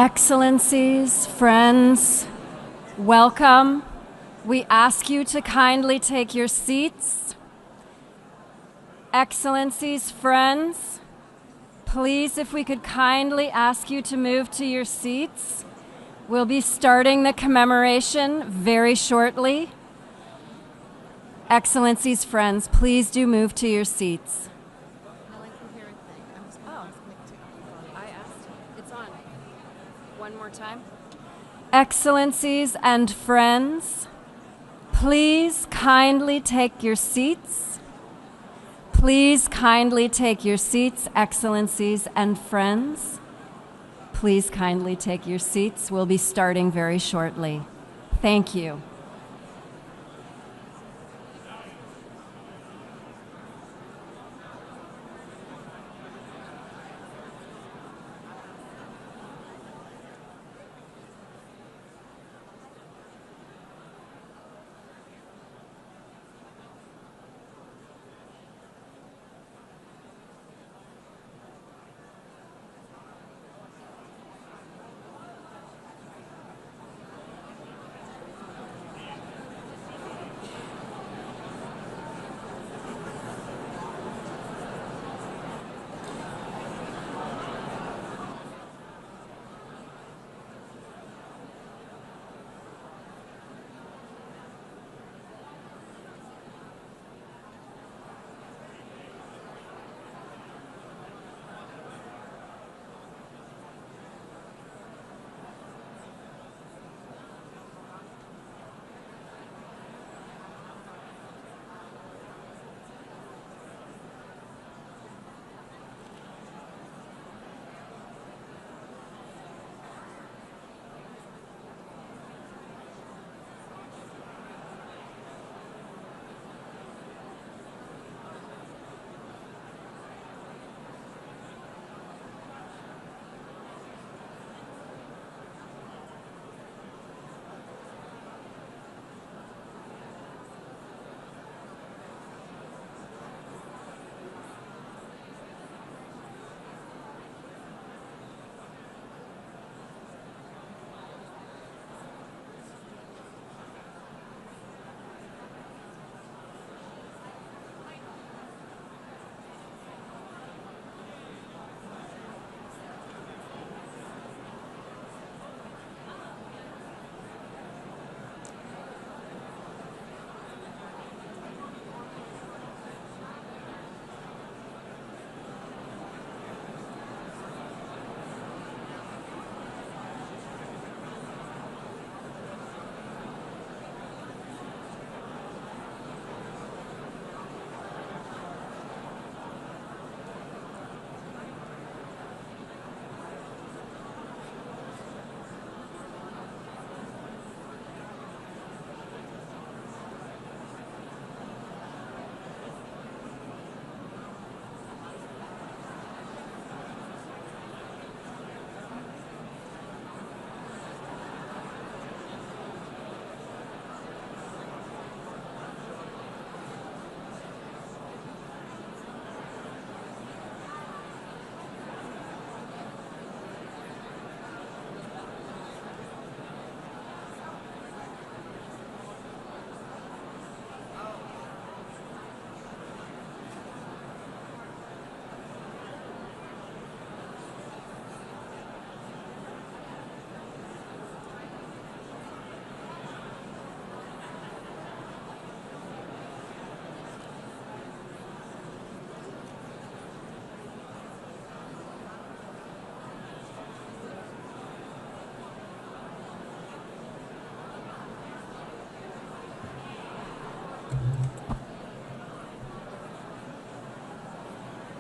Excellencies, friends, welcome. We ask you to kindly take your seats. Excellencies, friends, please, if we could kindly ask you to move to your seats. We'll be starting the commemoration very shortly. Excellencies, friends, please do move to your seats. One more time. Excellencies and friends, please kindly take your seats. Please kindly take your seats, excellencies and friends. Please kindly take your seats. We'll be starting very shortly. Thank you.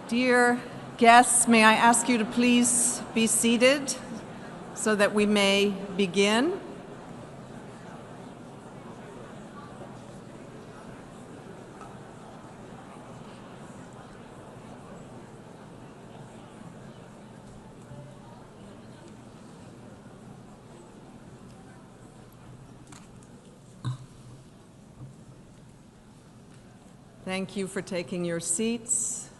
Dear guests, may I ask you to please be seated so that we may begin? Thank you for taking your seats.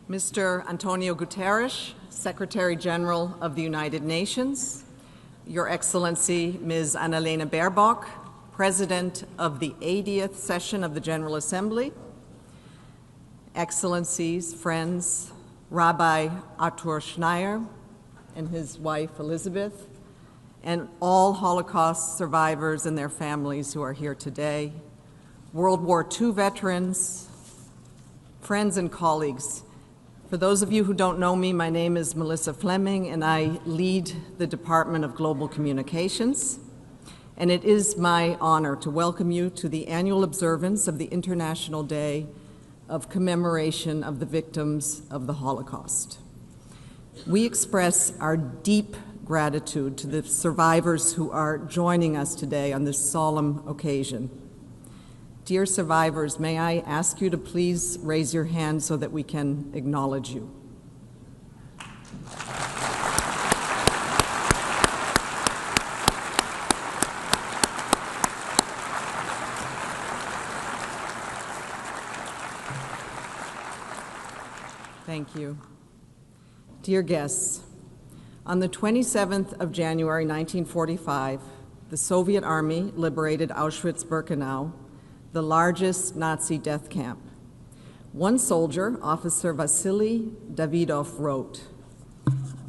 Mr. Antonio Guterres, Secretary General of the United Nations, Your Excellency Ms. Annalena Baerbock, President of the 80th session of the General Assembly, Excellencies, friends, Rabbi Artur Schneier and his wife Elizabeth, and all Holocaust survivors and their families who are here today, World War II veterans, friends and colleagues. For those of you who don't know me, my name is Melissa Fleming, and I lead the Department of Global Communications. And it is my honor to welcome you to the annual observance of the International Day of Commemoration of the Victims of the Holocaust. We express our deep gratitude to the survivors who are joining us today on this solemn occasion. Dear survivors, may I ask you to please raise your hand so that we can acknowledge you. Thank you. Dear guests, on the 27th of January 1945, the Soviet Army liberated Auschwitz-Birkenau, the largest Nazi death camp. One soldier, Officer Vasily Davidov, wrote,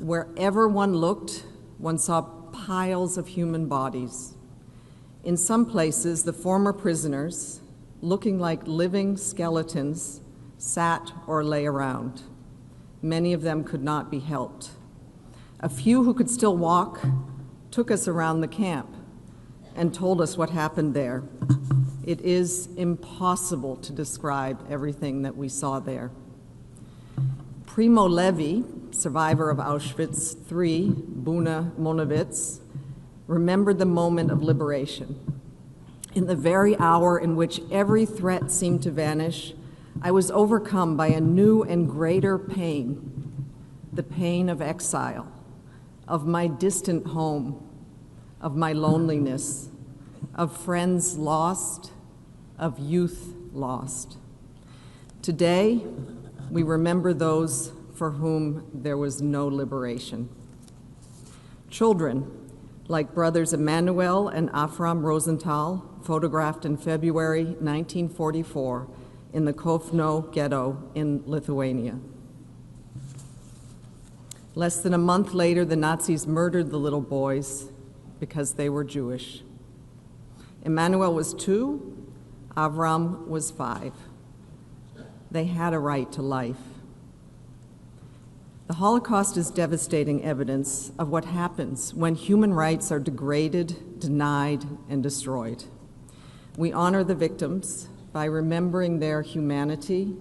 "Wherever one looked, one saw piles of human bodies. In some places, the former prisoners, looking like living skeletons, sat or lay around. Many of them could not be helped. A few who could still walk took us around the camp and told us what happened there. It is impossible to describe everything that we saw there." Primo Levi, survivor of Auschwitz III, Buna Monowitz, remembered the moment of liberation. "In the very hour in which every threat seemed to vanish, I was overcome by a new and greater pain, the pain of exile, of my distant home, of my loneliness, of friends lost, of youth lost. Today, we remember those for whom there was no liberation. Children, like brothers Emanuel and Afram Rosenthal, photographed in February 1944 in the Kovno ghetto in Lithuania. Less than a month later, the Nazis murdered the little boys because they were Jewish. Emanuel was 2, Avram was 5. They had a right to life. The Holocaust is devastating evidence of what happens when human rights are degraded, denied, and destroyed. We honor the victims by remembering their humanity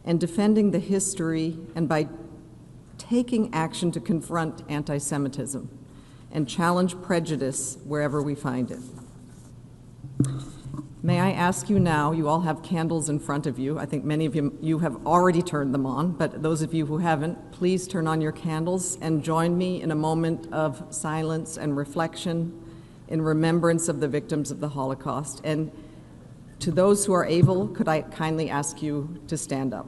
and defending the history, and by taking action to confront anti-Semitism and challenge prejudice wherever we find it. May I ask you now, you all have candles in front of you. I think many of you have already turned them on, but those of you who haven't, please turn on your candles and join me in a moment of silence and reflection in remembrance of the victims of the Holocaust. And to those who are able, could I kindly ask you to stand up?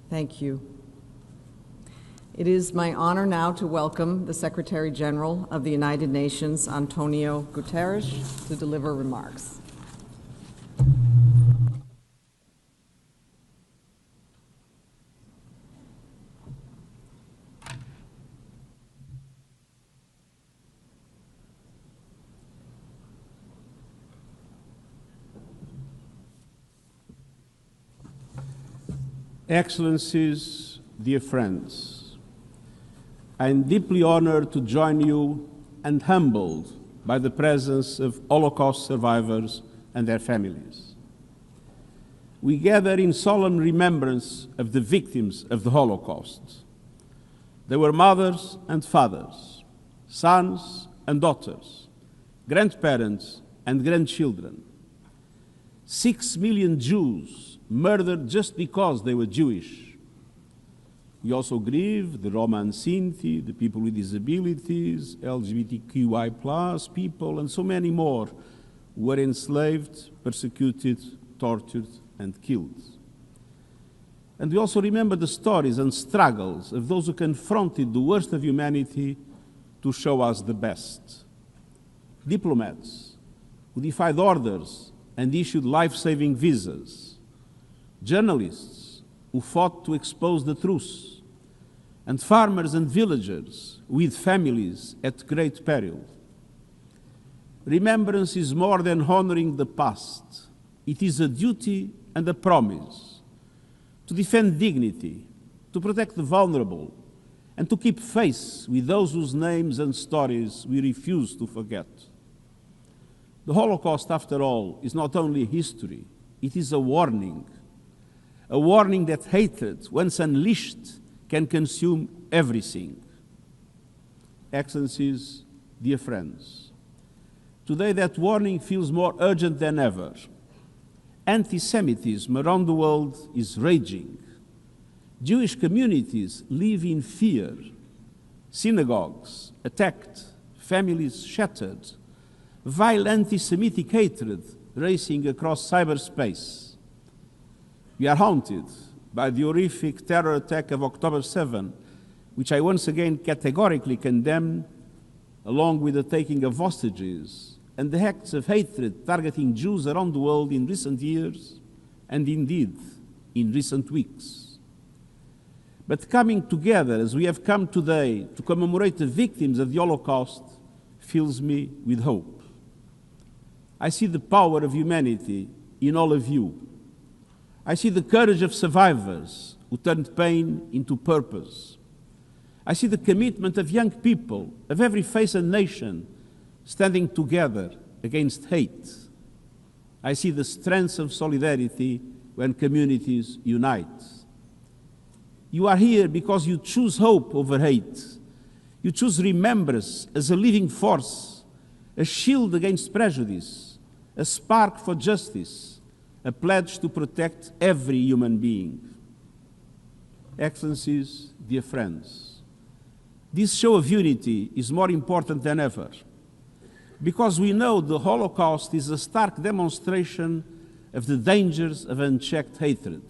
Thank you. It is my honor now to welcome the Secretary General of the United Nations, Antonio Guterres, to deliver remarks. Excellencies, dear friends, I am deeply honored to join you and humbled by the presence of Holocaust survivors and their families. We gather in solemn remembrance of the victims of the Holocaust. They were mothers and fathers, sons and daughters, grandparents and grandchildren. 6 million Jews murdered just because they were Jewish. We also grieve the Roma and Sinti, the people with disabilities, LGBTQI+ people, and so many more who were enslaved, persecuted, tortured, and killed. And we also remember the stories and struggles of those who confronted the worst of humanity to show us the best. Diplomats who defied orders and issued life-saving visas. Journalists who fought to expose the truth. And farmers and villagers with families at great peril. Remembrance is more than honoring the past. It is a duty and a promise to defend dignity, to protect the vulnerable, and to keep faith with those whose names and stories we refuse to forget. The Holocaust, after all, is not only history, it is a warning that hatred, once unleashed, can consume everything. Excellencies, dear friends, today that warning feels more urgent than ever. Anti-Semitism around the world is raging. Jewish communities live in fear. Synagogues attacked, families shattered, vile anti-Semitic hatred racing across cyberspace. We are haunted by the horrific terror attack of October 7, which I once again categorically condemn, along with the taking of hostages and the acts of hatred targeting Jews around the world in recent years, and indeed in recent weeks. But coming together as we have come today to commemorate the victims of the Holocaust fills me with hope. I see the power of humanity in all of you. I see the courage of survivors who turned pain into purpose. I see the commitment of young people of every faith and nation standing together against hate. I see the strength of solidarity when communities unite. You are here because you choose hope over hate. You choose remembrance as a living force, a shield against prejudice, a spark for justice, a pledge to protect every human being. Excellencies, dear friends, this show of unity is more important than ever, because we know the Holocaust is a stark demonstration of the dangers of unchecked hatred.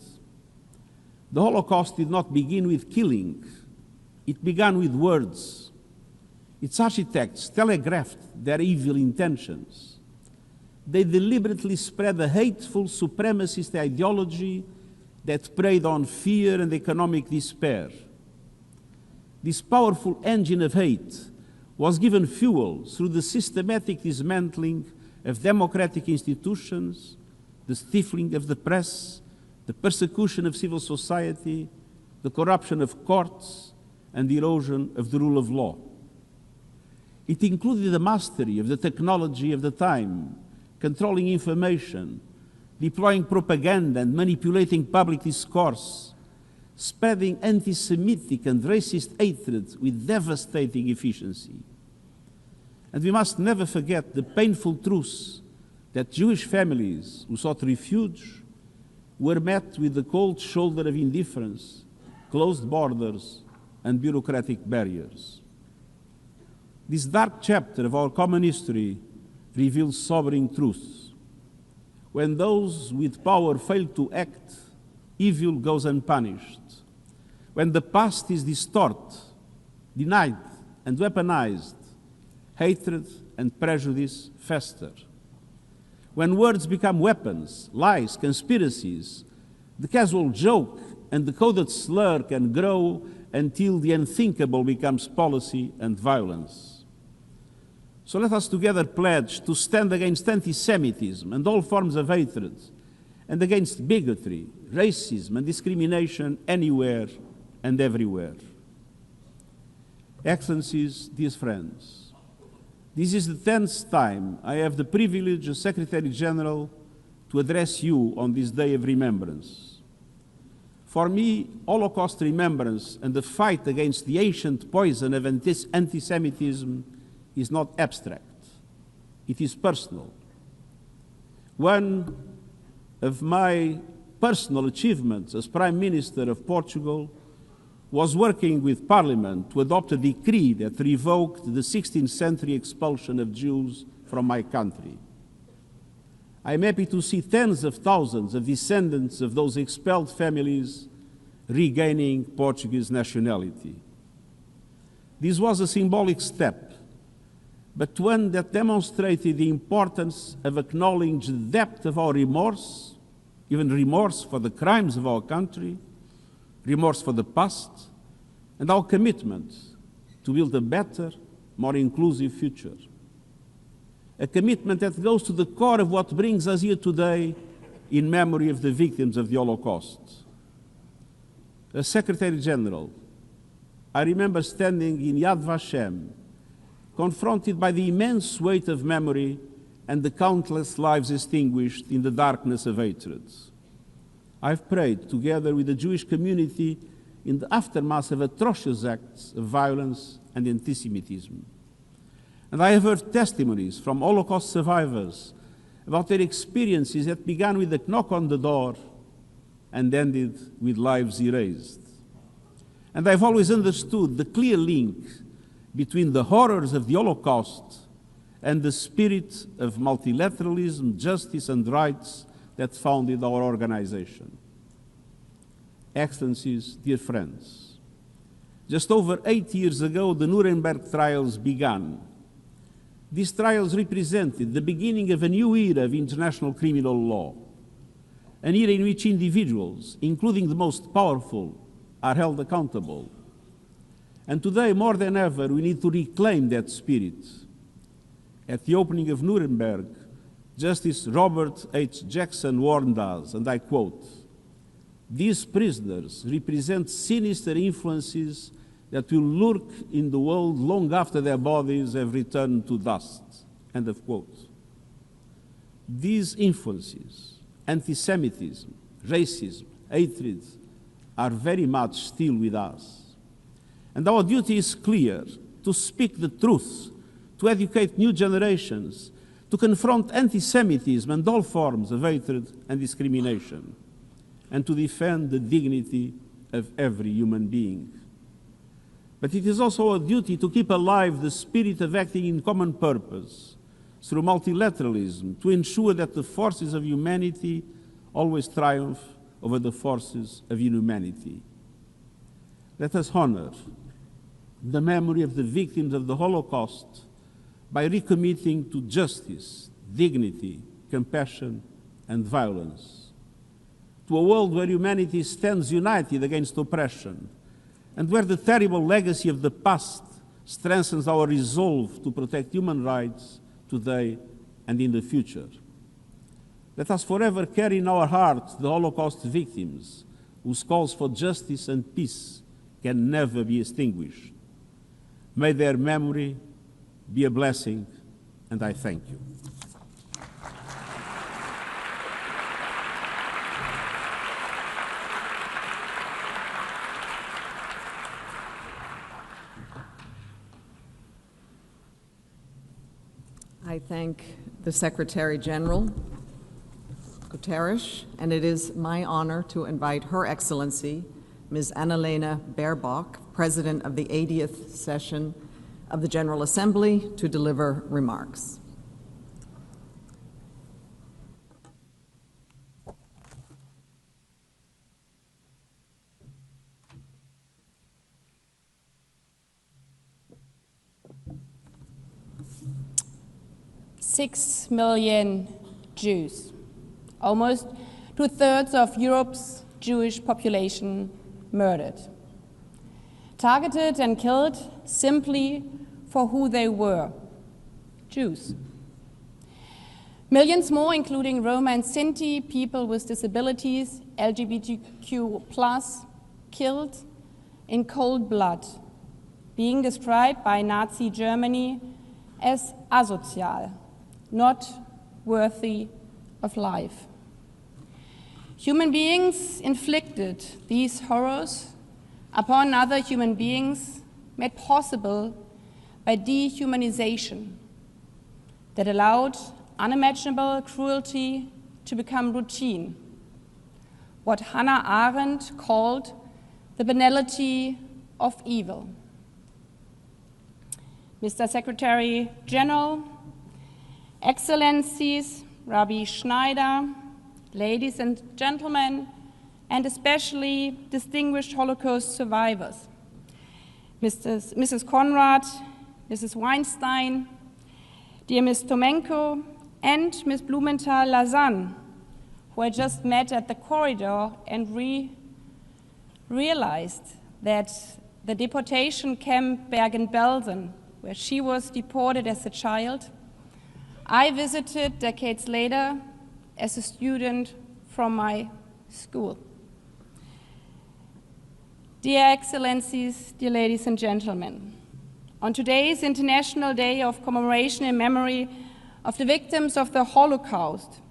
The Holocaust did not begin with killing, it began with words. Its architects telegraphed their evil intentions. They deliberately spread a hateful supremacist ideology that preyed on fear and economic despair. This powerful engine of hate was given fuel through the systematic dismantling of democratic institutions, the stifling of the press, the persecution of civil society, the corruption of courts, and the erosion of the rule of law. It included the mastery of the technology of the time, controlling information, deploying propaganda and manipulating public discourse, spreading anti-Semitic and racist hatred with devastating efficiency. And we must never forget the painful truth that Jewish families who sought refuge were met with the cold shoulder of indifference, closed borders, and bureaucratic barriers. This dark chapter of our common history reveals sobering truths. When those with power fail to act, evil goes unpunished. When the past is distorted, denied, and weaponized, hatred and prejudice fester. When words become weapons, lies, conspiracies, the casual joke and the coded slur can grow until the unthinkable becomes policy and violence. So let us together pledge to stand against anti-Semitism and all forms of hatred, and against bigotry, racism, and discrimination anywhere and everywhere. Excellencies, dear friends, this is the 10th time I have the privilege as Secretary General to address you on this day of remembrance. For me, Holocaust remembrance and the fight against the ancient poison of anti-Semitism is not abstract. It is personal. One of my personal achievements as Prime Minister of Portugal was working with Parliament to adopt a decree that revoked the 16th century expulsion of Jews from my country. I am happy to see tens of thousands of descendants of those expelled families regaining Portuguese nationality. This was a symbolic step, but one that demonstrated the importance of acknowledging the depth of our remorse, even remorse for the crimes of our country, remorse for the past, and our commitment to build a better, more inclusive future. A commitment that goes to the core of what brings us here today in memory of the victims of the Holocaust. As Secretary General, I remember standing in Yad Vashem, confronted by the immense weight of memory and the countless lives extinguished in the darkness of hatred. I've prayed together with the Jewish community in the aftermath of atrocious acts of violence and anti-Semitism. And I have heard testimonies from Holocaust survivors about their experiences that began with a knock on the door and ended with lives erased. And I've always understood the clear link between the horrors of the Holocaust and the spirit of multilateralism, justice, and rights that founded our organization. Excellencies, dear friends, just over 8 years ago, the Nuremberg trials began. These trials represented the beginning of a new era of international criminal law, an era in which individuals, including the most powerful, are held accountable. And today, more than ever, we need to reclaim that spirit. At the opening of Nuremberg, Justice Robert H. Jackson warned us, and I quote, "These prisoners represent sinister influences that will lurk in the world long after their bodies have returned to dust." End of quote. These influences, anti-Semitism, racism, hatred, are very much still with us. And our duty is clear: to speak the truth, to educate new generations, to confront anti-Semitism and all forms of hatred and discrimination, and to defend the dignity of every human being. But it is also our duty to keep alive the spirit of acting in common purpose through multilateralism, to ensure that the forces of humanity always triumph over the forces of inhumanity. Let us honor the memory of the victims of the Holocaust by recommitting to justice, dignity, compassion, and violence, to a world where humanity stands united against oppression, and where the terrible legacy of the past strengthens our resolve to protect human rights today and in the future. Let us forever carry in our hearts the Holocaust victims, whose calls for justice and peace can never be extinguished. May their memory be a blessing, and I thank you. I thank the Secretary General, Guterres, and it is my honor to invite Her Excellency, Ms. Annalena Baerbock, President of the 80th session of the General Assembly, to deliver remarks. Six million Jews, almost 2/3 of Europe's Jewish population, murdered, targeted and killed simply for who they were, Jews. Millions more, including Roma and Sinti, people with disabilities, LGBTQ+, killed in cold blood, being described by Nazi Germany as asozial, not worthy of life. Human beings inflicted these horrors upon other human beings, made possible by dehumanization that allowed unimaginable cruelty to become routine, what Hannah Arendt called the banality of evil. Mr. Secretary General, Excellencies, Rabbi Schneider, ladies and gentlemen, and especially distinguished Holocaust survivors, Mrs. Conrad, Mrs. Weinstein, dear Ms. Tomenko, and Ms. Blumenthal-Lazan, who I just met at the corridor and realized that the deportation camp Bergen-Belsen, where she was deported as a child, I visited decades later as a student from my school. Dear Excellencies, dear ladies and gentlemen, on today's International Day of Commemoration in memory of the victims of the Holocaust,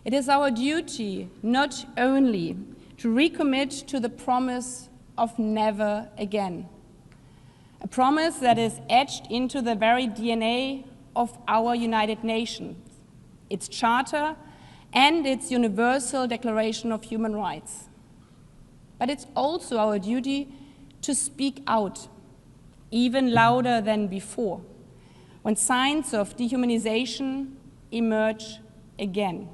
it is our duty not only to recommit to the promise of never again, a promise that is etched into the very DNA of our United Nations, its charter and its Universal Declaration of Human Rights. But it's also our duty to speak out, even louder than before, when signs of dehumanization emerge again.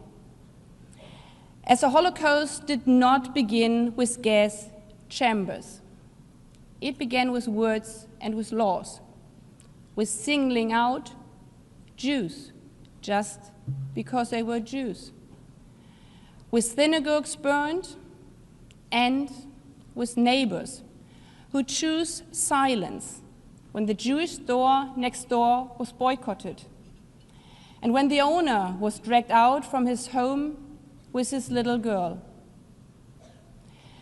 As the Holocaust did not begin with gas chambers. It began with words and with laws, with singling out Jews just because they were Jews, with synagogues burned, and with neighbors who chose silence when the Jewish store next door was boycotted, and when the owner was dragged out from his home with his little girl.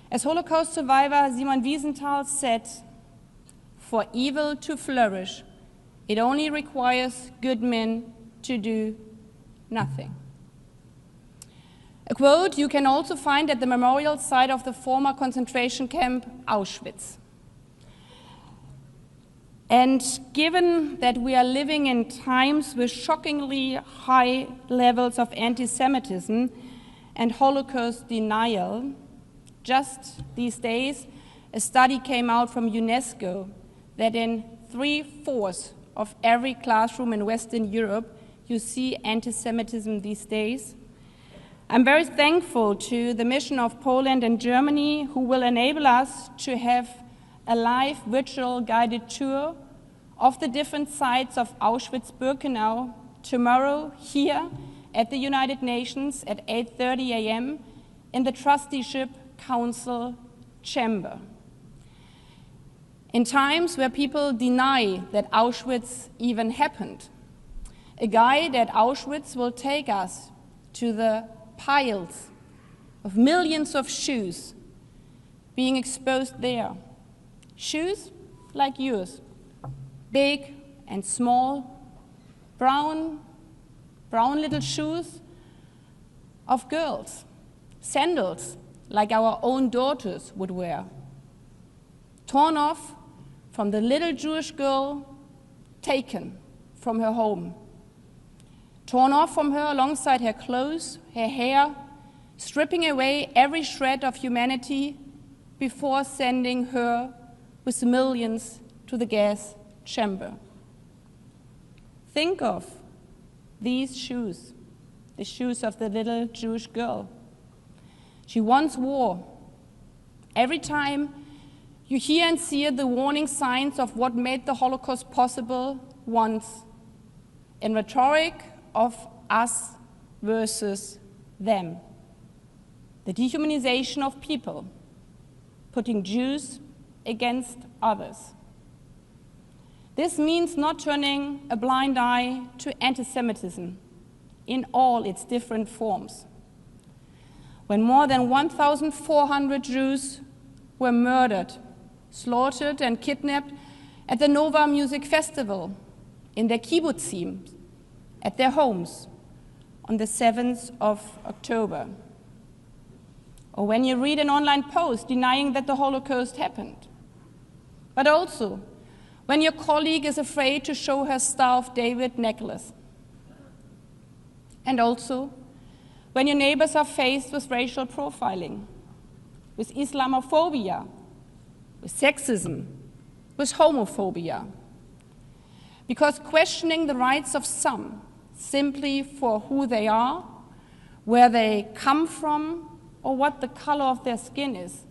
As Holocaust survivor Simon Wiesenthal said, "For evil to flourish, it only requires good men to do nothing." A quote you can also find at the memorial site of the former concentration camp Auschwitz. And given that we are living in times with shockingly high levels of anti-Semitism and Holocaust denial, just these days, a study came out from UNESCO that in 3/4 of every classroom in Western Europe, you see anti-Semitism these days. I'm very thankful to the mission of Poland and Germany, who will enable us to have a live virtual guided tour of the different sites of Auschwitz-Birkenau tomorrow here at the United Nations at 8:30 a.m. in the Trusteeship Council chamber. In times where people deny that Auschwitz even happened, a guide at Auschwitz will take us to the piles of millions of shoes being exposed there. Shoes like yours, big and small, brown little shoes of girls, sandals like our own daughters would wear, torn off from the little Jewish girl taken from her home, torn off from her alongside her clothes, her hair, stripping away every shred of humanity before sending her with millions to the gas chamber. Think of these shoes, the shoes of the little Jewish girl she once wore. Every time you hear and see the warning signs of what made the Holocaust possible once, in rhetoric of us versus them. The dehumanization of people, putting Jews against others. This means not turning a blind eye to anti-Semitism in all its different forms. When more than 1,400 Jews were murdered, slaughtered, and kidnapped at the Nova Music Festival, in their kibbutzim, at their homes, on the 7th of October. Or when you read an online post denying that the Holocaust happened. But also, when your colleague is afraid to show her Star of David necklace. And also, when your neighbors are faced with racial profiling, with Islamophobia, with sexism, with homophobia. Because questioning the rights of some simply for who they are, where they come from, or what the color of their skin is,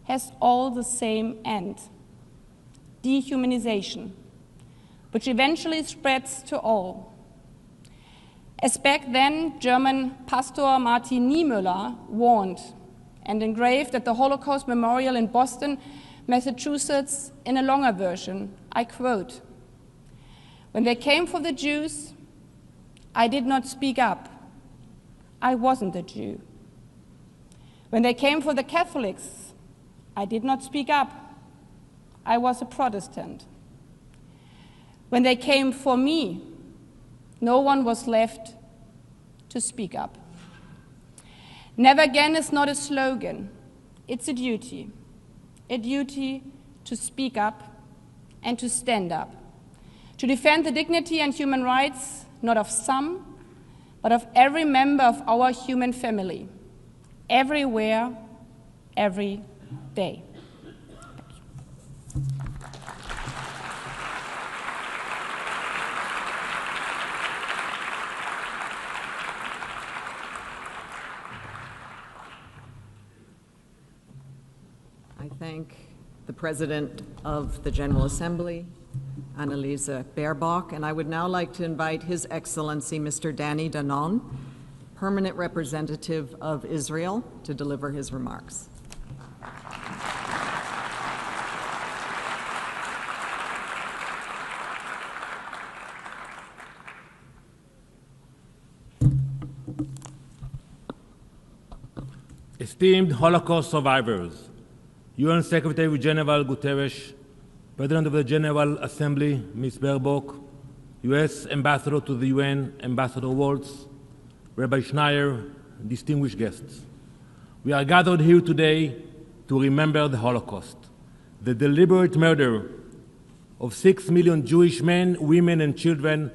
has all the same end: dehumanization, which eventually spreads to all. As back then, German pastor Martin Niemöller warned and engraved at the Holocaust Memorial in Boston, Massachusetts, in a longer version, I quote, "When they came for the Jews, I did not speak up. I wasn't a Jew. When they came for the Catholics, I did not speak up. I was a Protestant. When they came for me, no one was left to speak up." Never again is not a slogan. It's a duty to speak up and to stand up, to defend the dignity and human rights, not of some, but of every member of our human family, everywhere, every day. I thank the President of the General Assembly, Anneliese Baerbock, and I would now like to invite His Excellency Mr. Danny Danon, Permanent Representative of Israel, to deliver his remarks. Esteemed Holocaust survivors, UN Secretary General Guterres, President of the General Assembly, Ms. Baerbock, US Ambassador to the UN, Ambassador Waltz, Rabbi Schneier, distinguished guests. We are gathered here today to remember the Holocaust, the deliberate murder of 6 million Jewish men, women, and children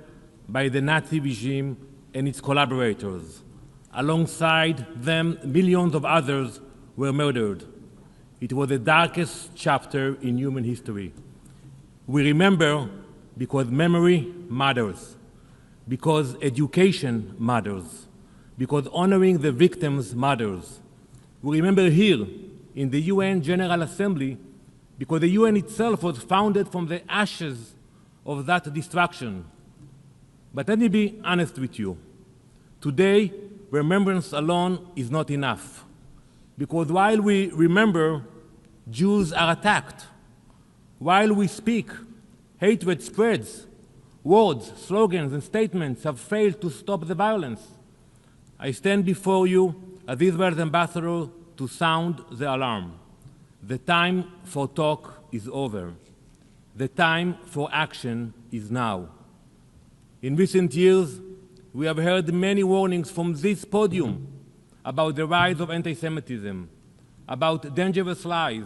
by the Nazi regime and its collaborators. Alongside them, millions of others were murdered. It was the darkest chapter in human history. We remember because memory matters, because education matters, because honoring the victims matters. We remember here in the UN General Assembly because the UN itself was founded from the ashes of that destruction. But let me be honest with you. Today, remembrance alone is not enough, because while we remember, Jews are attacked. While we speak, hatred spreads. Words, slogans, and statements have failed to stop the violence. I stand before you as Israel's ambassador to sound the alarm. The time for talk is over. The time for action is now. In recent years, we have heard many warnings from this podium about the rise of anti-Semitism, about dangerous lies,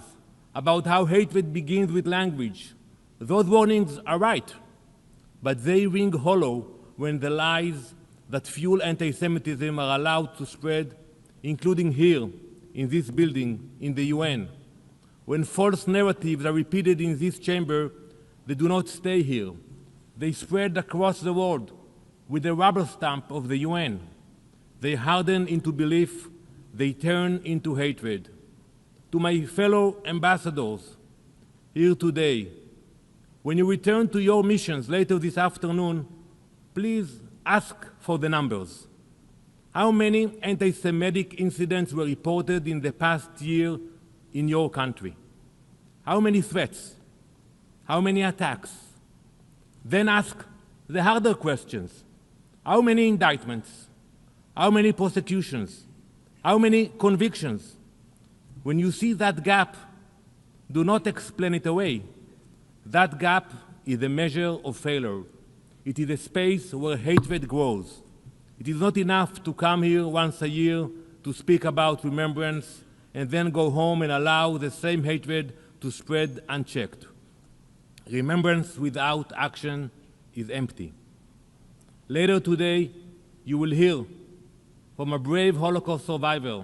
about how hatred begins with language. Those warnings are right, but they ring hollow when the lies that fuel anti-Semitism are allowed to spread, including here, in this building, in the UN. When false narratives are repeated in this chamber, they do not stay here. They spread across the world with the rubber stamp of the UN. They harden into belief, they turn into hatred. To my fellow ambassadors here today, when you return to your missions later this afternoon, please ask for the numbers. How many anti-Semitic incidents were reported in the past year in your country? How many threats? How many attacks? Then ask the harder questions. How many indictments? How many prosecutions? How many convictions? When you see that gap, do not explain it away. That gap is a measure of failure. It is a space where hatred grows. It is not enough to come here once a year to speak about remembrance and then go home and allow the same hatred to spread unchecked. Remembrance without action is empty. Later today, you will hear from a brave Holocaust survivor,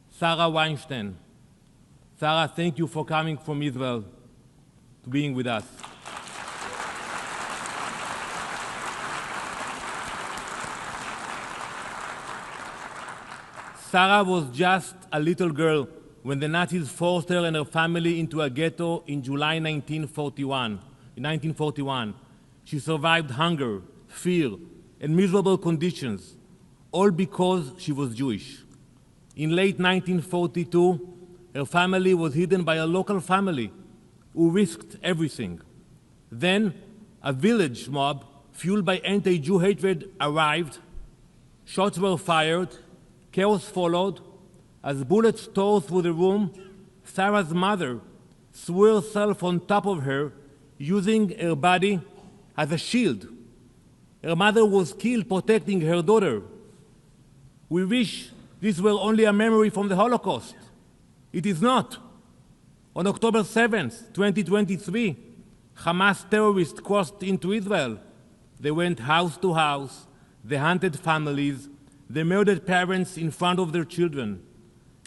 Sarah Weinstein. Sarah, thank you for coming from Israel to being with us. Sarah was just a little girl when the Nazis forced her and her family into a ghetto in July 1941. She survived hunger, fear, and miserable conditions, all because she was Jewish. In late 1942, her family was hidden by a local family who risked everything. Then, a village mob, fueled by anti-Jew hatred, arrived. Shots were fired. Chaos followed. As bullets tore through the room, Sarah's mother threw herself on top of her, using her body as a shield. Her mother was killed protecting her daughter. We wish this were only a memory from the Holocaust. It is not. On October 7th, 2023, Hamas terrorists crossed into Israel. They went house to house, they hunted families, they murdered parents in front of their children.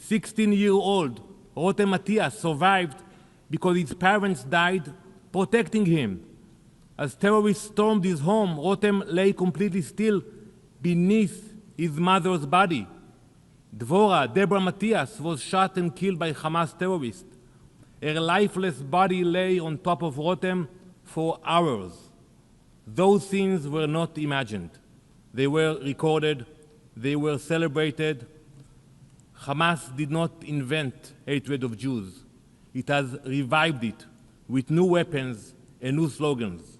16-year-old Rotem Matthias survived because his parents died protecting him. As terrorists stormed his home, Rotem lay completely still beneath his mother's body. Deborah Matthias, was shot and killed by Hamas terrorists. Her lifeless body lay on top of Rotem for hours. Those scenes were not imagined. They were recorded, they were celebrated. Hamas did not invent hatred of Jews. It has revived it with new weapons and new slogans.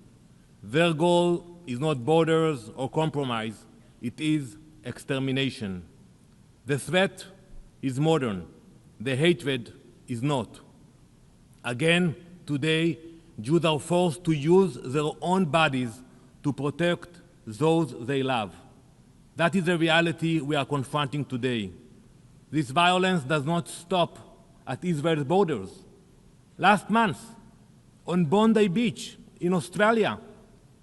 Their goal is not borders or compromise, it is extermination. The threat is modern, the hatred is not. Again, today, Jews are forced to use their own bodies to protect those they love. That is the reality we are confronting today. This violence does not stop at Israel's borders. Last month, on Bondi Beach in Australia,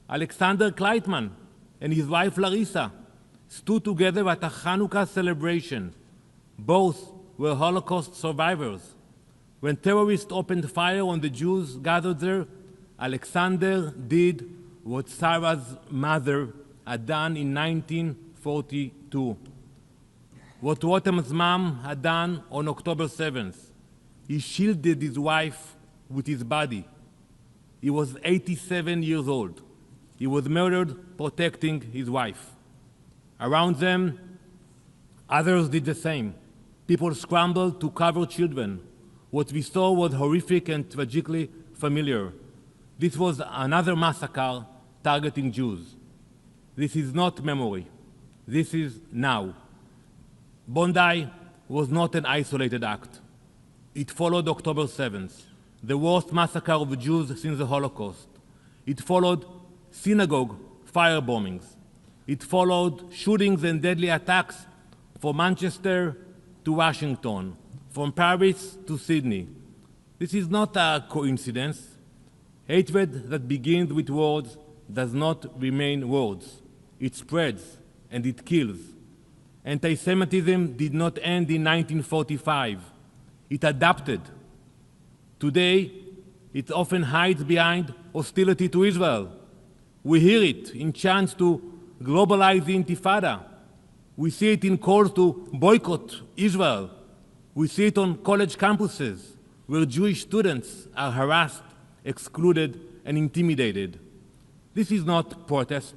Alexander Kleitman and his wife Larissa stood together at a Hanukkah celebration. Both were Holocaust survivors. When terrorists opened fire on the Jews gathered there, Alexander did what Sarah's mother had done in 1942. What Rotem's mom had done on October 7th. He shielded his wife with his body. He was 87 years old. He was murdered protecting his wife. Around them, others did the same. People scrambled to cover children. What we saw was horrific and tragically familiar. This was another massacre targeting Jews. This is not memory. This is now. Bondi was not an isolated act. It followed October 7th, the worst massacre of Jews since the Holocaust. It followed synagogue firebombings. It followed shootings and deadly attacks from Manchester to Washington, from Paris to Sydney. This is not a coincidence. Hatred that begins with words does not remain words. It spreads and it kills. Anti-Semitism did not end in 1945. It adapted. Today, it often hides behind hostility to Israel. We hear it in chants to globalize the Intifada. We see it in calls to boycott Israel. We see it on college campuses where Jewish students are harassed, excluded, and intimidated. This is not protest.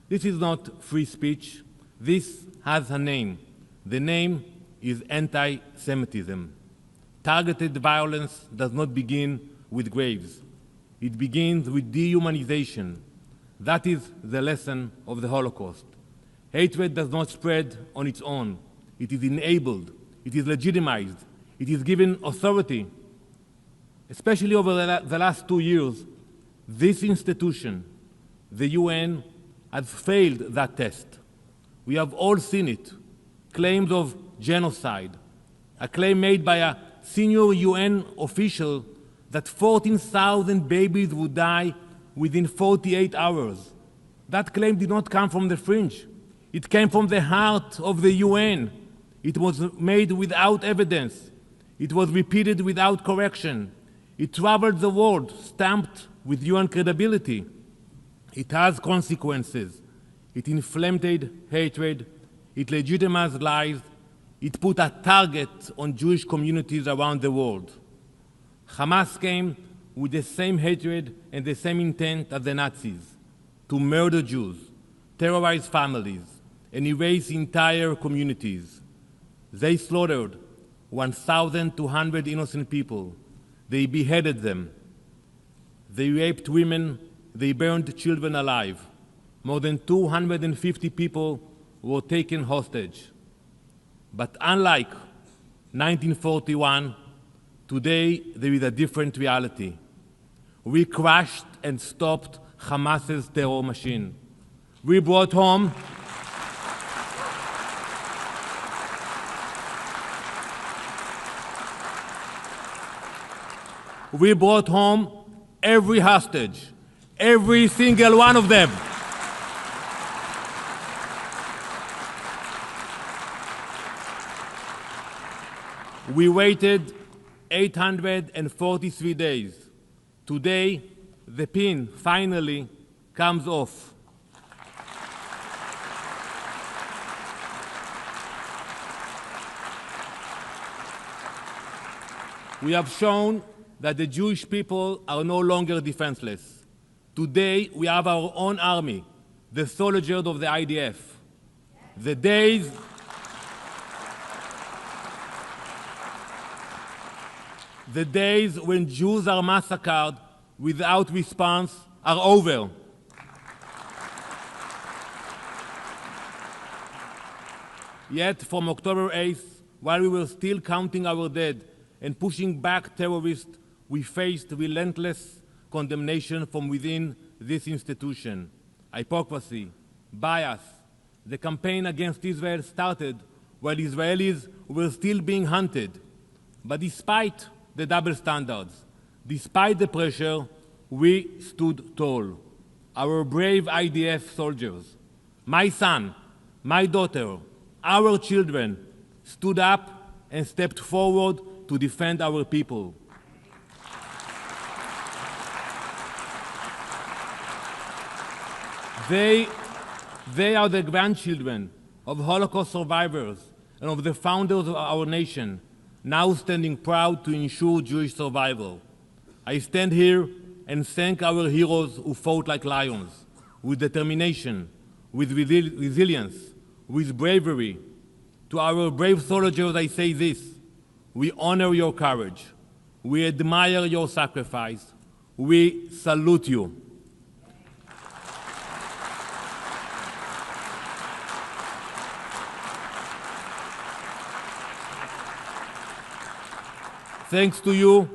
This is not free speech. This has a name. The name is anti-Semitism. Targeted violence does not begin with graves. It begins with dehumanization. That is the lesson of the Holocaust. Hatred does not spread on its own. It is enabled. It is legitimized. It is given authority. Especially over the last 2 years, this institution, the UN, has failed that test. We have all seen it. Claims of genocide. A claim made by a senior UN official that 14,000 babies would die within 48 hours. That claim did not come from the fringe. It came from the heart of the UN. It was made without evidence. It was repeated without correction. It traveled the world, stamped with UN credibility. It has consequences. It inflamed hatred. It legitimized lies. It put a target on Jewish communities around the world. Hamas came with the same hatred and the same intent as the Nazis, to murder Jews, terrorize families, and erase entire communities. They slaughtered 1,200 innocent people. They beheaded them. They raped women. They burned children alive. More than 250 people were taken hostage. But unlike 1941, today there is a different reality. We crushed and stopped Hamas's terror machine. We brought home every hostage, every single one of them. We waited 843 days. Today, the pin finally comes off. We have shown that the Jewish people are no longer defenseless. Today, we have our own army, the soldiers of the IDF. The days when Jews are massacred without response are over. Yet, from October 8th, while we were still counting our dead and pushing back terrorists, we faced relentless condemnation from within this institution. Hypocrisy, bias. The campaign against Israel started while Israelis were still being hunted. But despite the double standards, despite the pressure, we stood tall. Our brave IDF soldiers, my son, my daughter, our children stood up and stepped forward to defend our people. They are the grandchildren of Holocaust survivors and of the founders of our nation, now standing proud to ensure Jewish survival. I stand here and thank our heroes who fought like lions, with determination, with resilience, with bravery. To our brave soldiers, I say this: we honor your courage. We admire your sacrifice. We salute you. Thanks to you,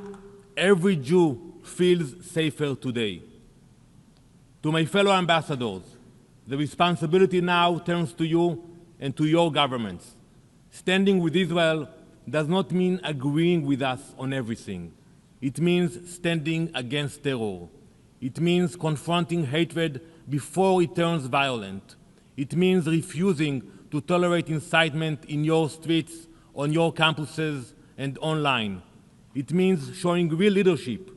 every Jew feels safer today. To my fellow ambassadors, the responsibility now turns to you and to your governments. Standing with Israel does not mean agreeing with us on everything. It means standing against terror. It means confronting hatred before it turns violent. It means refusing to tolerate incitement in your streets, on your campuses, and online. It means showing real leadership,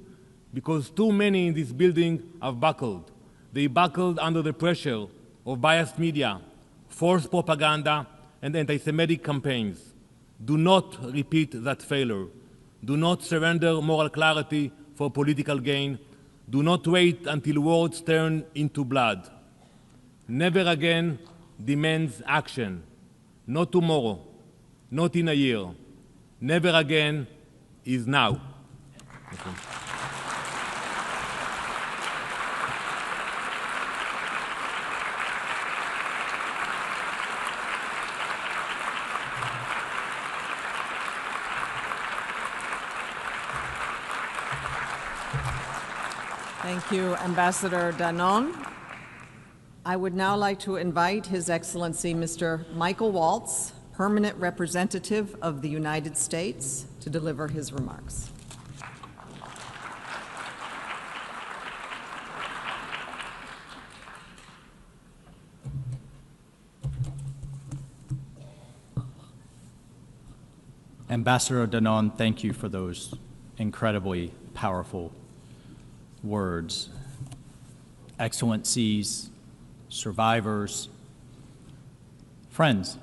because too many in this building have buckled. They buckled under the pressure of biased media, false propaganda, and anti-Semitic campaigns. Do not repeat that failure. Do not surrender moral clarity for political gain. Do not wait until words turn into blood. Never again demands action. Not tomorrow, not in a year. Never again is now. Okay. Thank you, Ambassador Danon. I would now like to invite His Excellency Mr. Michael Waltz, Permanent Representative of the United States, to deliver his remarks. Ambassador Danon, thank you for those incredibly powerful words. Excellencies, survivors, friends,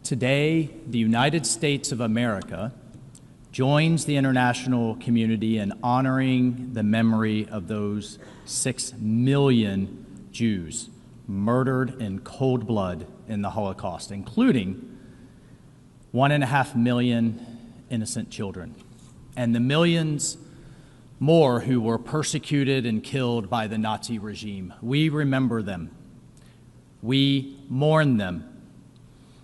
today the United States of America joins the international community in honoring the memory of those 6 million Jews murdered in cold blood in the Holocaust, including 1.5 million innocent children, and the millions more who were persecuted and killed by the Nazi regime. We remember them, we mourn them,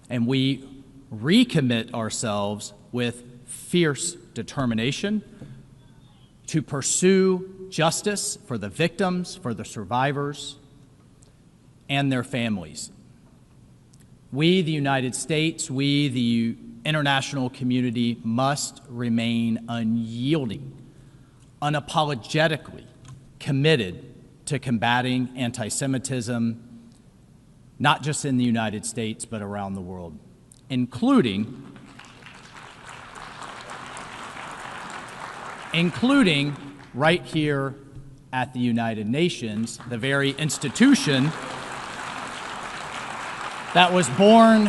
and we recommit ourselves with fierce determination to pursue justice for the victims, for the survivors, and their families. We, the United States, we, the international community, must remain unyielding, unapologetically committed to combating anti-Semitism, not just in the United States, but around the world, including right here at the United Nations, the very institution that was born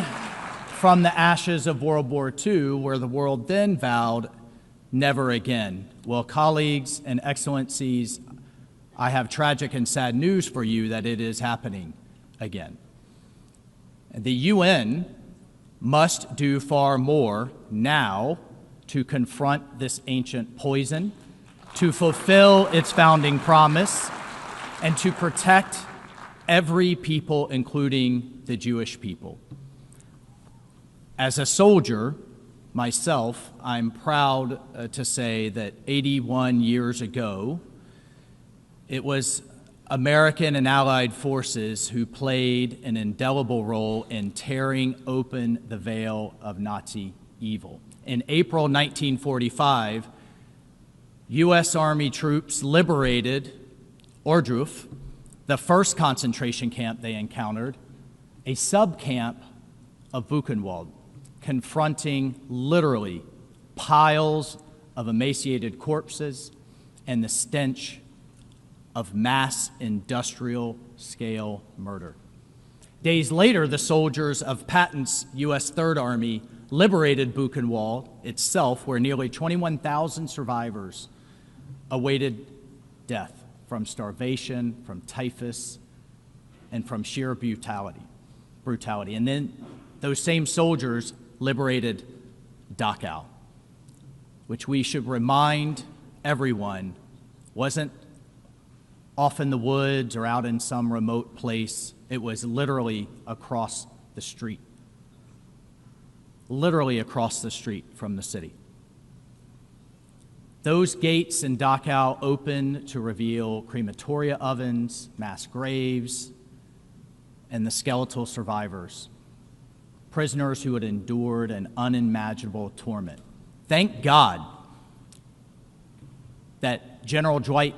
from the ashes of World War II, where the world then vowed never again. Well, colleagues and excellencies, I have tragic and sad news for you that it is happening again. The UN must do far more now to confront this ancient poison, to fulfill its founding promise, and to protect every people, including the Jewish people. As a soldier myself, I'm proud to say that 81 years ago, it was American and Allied forces who played an indelible role in tearing open the veil of Nazi evil. In April 1945, U.S. Army troops liberated Ohrdruf, the first concentration camp they encountered, a sub-camp of Buchenwald, confronting literally piles of emaciated corpses and the stench of mass industrial scale murder. Days later, the soldiers of Patton's U.S. Third Army liberated Buchenwald itself, where nearly 21,000 survivors awaited death from starvation, from typhus, and from sheer brutality. And then those same soldiers liberated Dachau, which we should remind everyone wasn't off in the woods or out in some remote place. It was literally across the street. Literally across the street from the city. Those gates in Dachau opened to reveal crematoria ovens, mass graves, and the skeletal survivors, prisoners who had endured an unimaginable torment. Thank God that General Dwight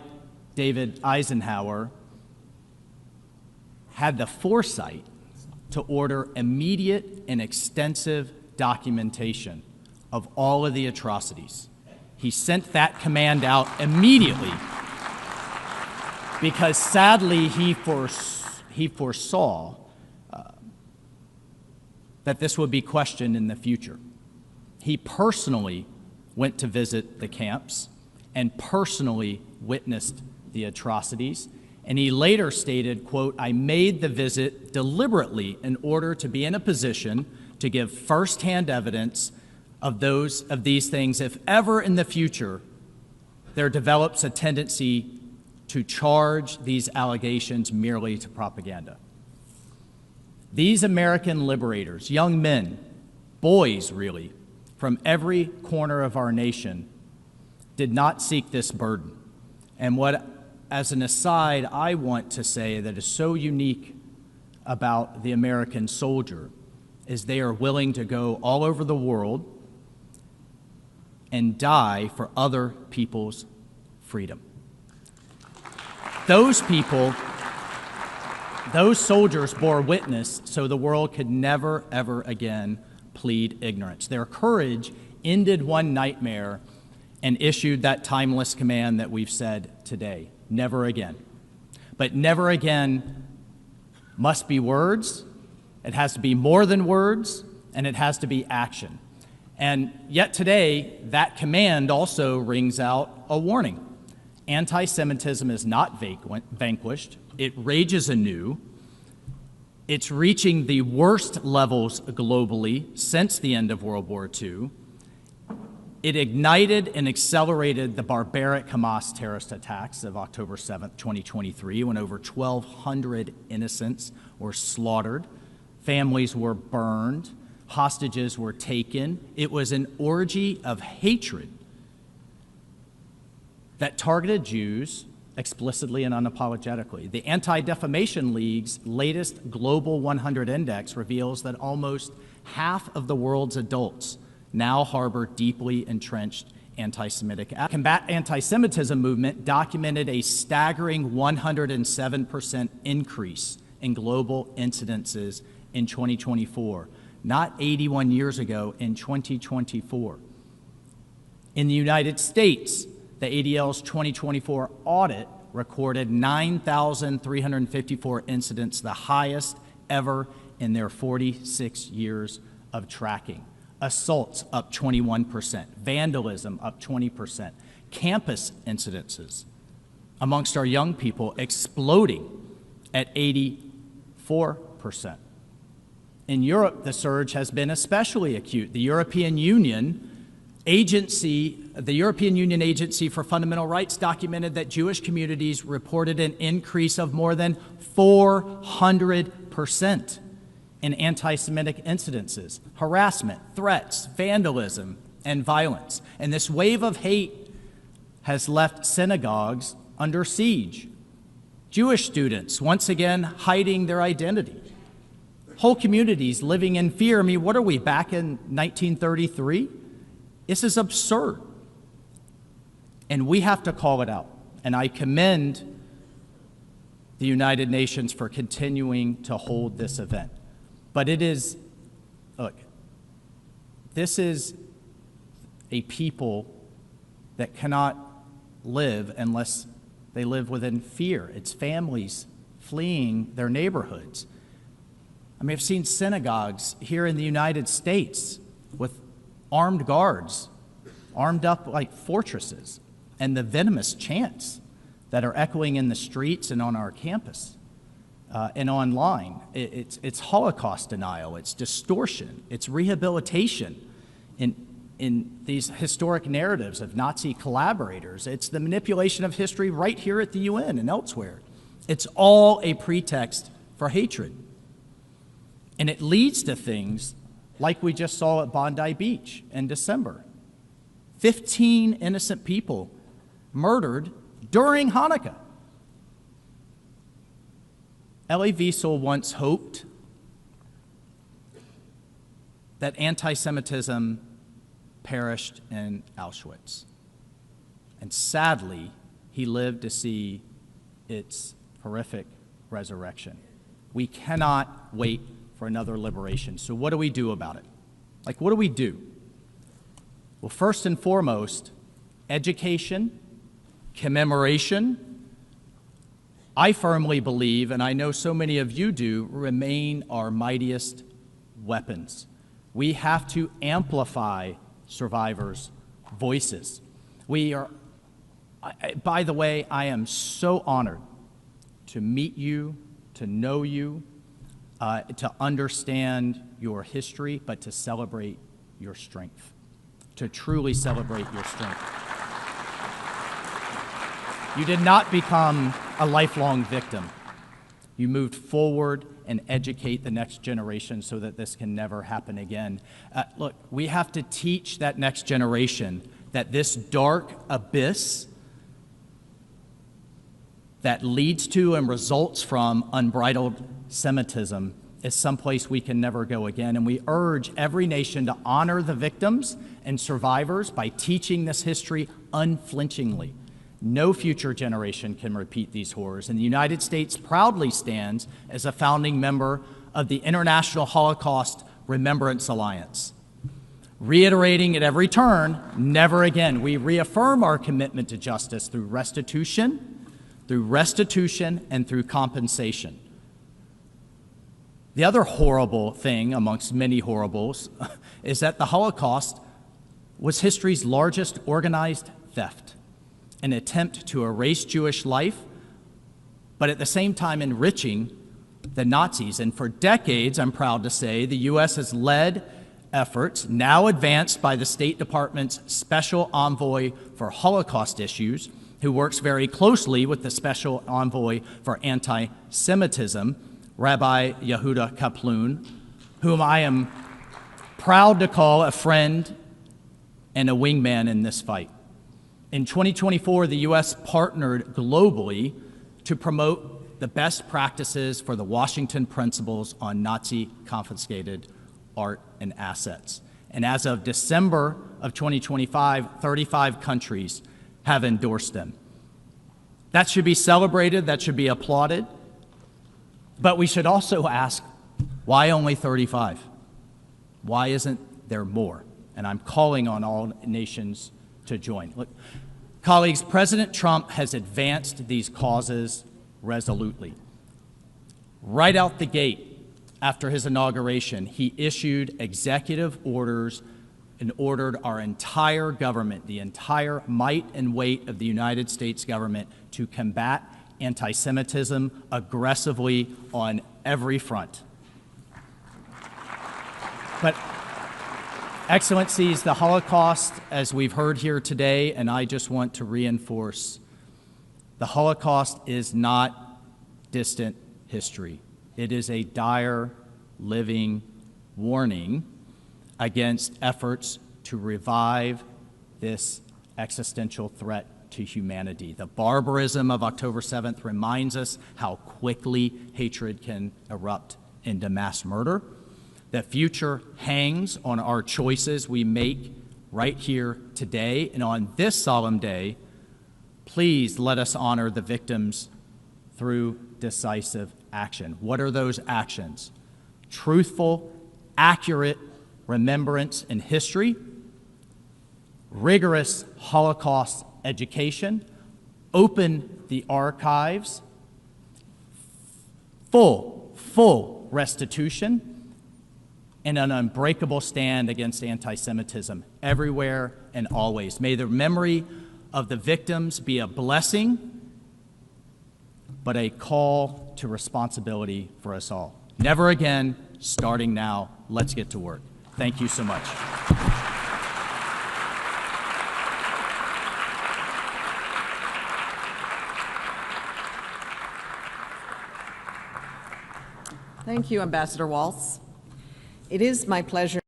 David Eisenhower had the foresight to order immediate and extensive documentation of all of the atrocities. He sent that command out immediately because sadly he foresaw that this would be questioned in the future. He personally went to visit the camps and personally witnessed the atrocities. And he later stated, quote, "I made the visit deliberately in order to be in a position to give firsthand evidence of these things if ever in the future there develops a tendency to charge these allegations merely to propaganda." These American liberators, young men, boys really, from every corner of our nation, did not seek this burden. And what, as an aside, I want to say that is so unique about the American soldier is they are willing to go all over the world and die for other people's freedom. Those people, those soldiers bore witness so the world could never, ever again plead ignorance. Their courage ended one nightmare and issued that timeless command that we've said today, never again. But never again must be words, it has to be more than words, and it has to be action. And yet today, that command also rings out a warning. Anti-Semitism is not vanquished, it rages anew. It's reaching the worst levels globally since the end of World War II. It ignited and accelerated the barbaric Hamas terrorist attacks of October 7th, 2023, when over 1,200 innocents were slaughtered, families were burned, hostages were taken. It was an orgy of hatred that targeted Jews explicitly and unapologetically. The Anti-Defamation League's latest Global 100 Index reveals that almost half of the world's adults now harbor deeply entrenched anti-Semitic attitudes. Combat Anti-Semitism movement documented a staggering 107% increase in global incidences in 2024, not 81 years ago, in 2024. In the United States, the ADL's 2024 audit recorded 9,354 incidents, the highest ever in their 46 years of tracking. Assaults up 21%, vandalism up 20%, campus incidences amongst our young people exploding at 84%. In Europe, the surge has been especially acute. The European Union Agency for Fundamental Rights documented that Jewish communities reported an increase of more than 400% in anti-Semitic incidences, harassment, threats, vandalism, and violence. And this wave of hate has left synagogues under siege. Jewish students, once again, hiding their identity. Whole communities living in fear. I mean, what are we, back in 1933? This is absurd. And we have to call it out. And I commend the United Nations for continuing to hold this event. But it is, look, this is a people that cannot live unless they live within fear. It's families fleeing their neighborhoods. I mean, I've seen synagogues here in the United States with armed guards, armed up like fortresses, and the venomous chants that are echoing in the streets and on our campus. And online. It's Holocaust denial, it's distortion, it's rehabilitation in these historic narratives of Nazi collaborators. It's the manipulation of history right here at the UN and elsewhere. It's all a pretext for hatred. And it leads to things like we just saw at Bondi Beach in December. 15 innocent people murdered during Hanukkah. Elie Wiesel once hoped that anti-Semitism perished in Auschwitz. And sadly, he lived to see its horrific resurrection. We cannot wait for another liberation. So what do we do about it? Like, what do we do? Well, first and foremost, education, commemoration. I firmly believe, and I know so many of you do, remain our mightiest weapons. We have to amplify survivors' voices. By the way, I am so honored to meet you, to know you, to understand your history, but to celebrate your strength, to truly celebrate your strength. You did not become a lifelong victim. You moved forward and educate the next generation so that this can never happen again. Look, we have to teach that next generation that this dark abyss that leads to and results from unbridled Semitism is someplace we can never go again. And we urge every nation to honor the victims and survivors by teaching this history unflinchingly. No future generation can repeat these horrors. And the United States proudly stands as a founding member of the International Holocaust Remembrance Alliance. Reiterating at every turn, never again. We reaffirm our commitment to justice through restitution, and through compensation. The other horrible thing, amongst many horribles, is that the Holocaust was history's largest organized theft, an attempt to erase Jewish life, but at the same time enriching the Nazis. And for decades, I'm proud to say, the U.S. has led efforts, now advanced by the State Department's Special Envoy for Holocaust Issues, who works very closely with the Special Envoy for Anti-Semitism, Rabbi Yehuda Kaplun, whom I am proud to call a friend and a wingman in this fight. In 2024, the U.S. partnered globally to promote the best practices for the Washington Principles on Nazi-confiscated art and assets. And as of December of 2025, 35 countries have endorsed them. That should be celebrated, that should be applauded, but we should also ask, why only 35? Why isn't there more? And I'm calling on all nations to join. Look, colleagues, President Trump has advanced these causes resolutely. Right out the gate, after his inauguration, he issued executive orders and ordered our entire government, the entire might and weight of the United States government, to combat anti-Semitism aggressively on every front. But, Excellencies, the Holocaust, as we've heard here today, and I just want to reinforce, the Holocaust is not distant history. It is a dire, living warning against efforts to revive this existential threat to humanity. The barbarism of October 7th reminds us how quickly hatred can erupt into mass murder. The future hangs on our choices we make right here today. And on this solemn day, please let us honor the victims through decisive action. What are those actions? Truthful, accurate remembrance and history, rigorous Holocaust education, open the archives, full restitution, and an unbreakable stand against anti-Semitism everywhere and always. May the memory of the victims be a blessing, but a call to responsibility for us all. Never again, starting now. Let's get to work. Thank you so much. Thank you, Ambassador Waltz. It is my pleasure